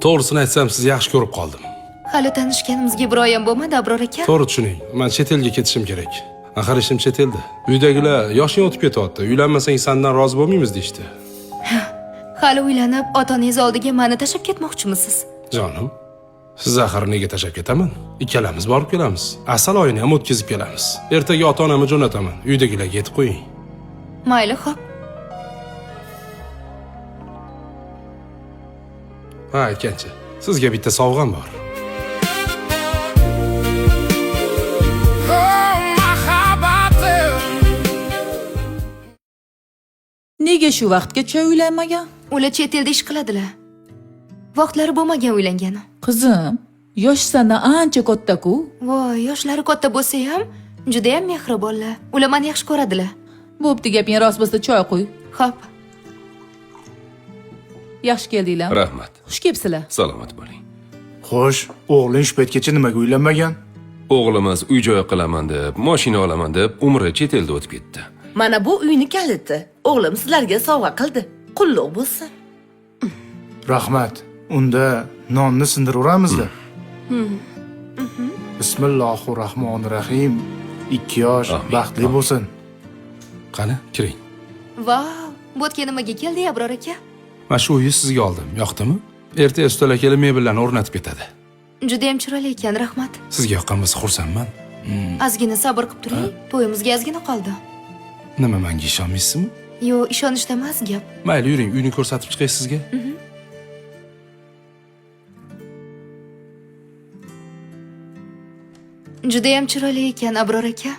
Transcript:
To'g'risini aytsam, sizni yaxshi ko'rib qoldim. Hali tanishganimizga bir oyam bo'lmadi, Abror aka. To'g'ri tushuning. Men chet elga ketishim kerak. Axir ishim chet elda. Uydagilar yoshing o'tib ketyapti. Uylanmasang sendan rozi bo'lmaymiz deydi. Hali uylanib, ota-onangiz oldiga meni tashlab ketmoqchimisiz? Jonim, siz axir nega tashlab ketaman? Ikkalamiz borib kelamiz. Asal oyini ham o'tkazib kelamiz. Ertaga ota-onamni jo'nataman. Uydagilarga aytib qo'ying. Mayli, xo'p. Ha, aytgancha. Sizga bitta sovg'am bor. Nega shu vaqtgacha uylanmagan? Ular chet elda ish qiladilar. Vaqtlari bo'lmagan uylangani. Qizim, yosh sandan ancha katta-ku. Voy, yoshlari katta bo'lsa ham, juda ham mehribonlar. Ular meni yaxshi ko'radilar. Bo'pti, gaping rost bo'lsa choy qo'y. Xo'p. Yaxshi keldinglar. Rahmat. Xush kelibsizlar. Salomat bo'ling. Xo'sh, o'g'ling shu paytgacha nimaga uylanmagan? O'g'limiz uy-joy qilaman deb, mashina olaman deb umri chet elda o'tib ketdi. Mana bu uyni kaliti. O'g'lim sizlarga sovg'a qildi. Qulluq bo'lsin. Rahmat. Unda nonni sindiraveramizda. Bismillahirrohmanirrohim. 2 yosh Amin. baxtli bo'lsin. Qani, kiring. Vau, bo'tga nimaga keldi, Abror aka? Mana shu uyni sizga oldim. Yoqdimi? Ertaga ustola kelib mebellarni o'rnatib ketadi. Juda ham chiroyli ekan, rahmat. Sizga yoqqan bo'lsa xursandman. Ozgina sabr qilib turing. To'yimizga ozgina qoldi. Nima, menga ishonmaysizmi? Yo, ishonishda emas gap. Mayli, yuring, uyni ko'rsatib chiqay sizga. Juda ham chiroyli ekan, Abror aka.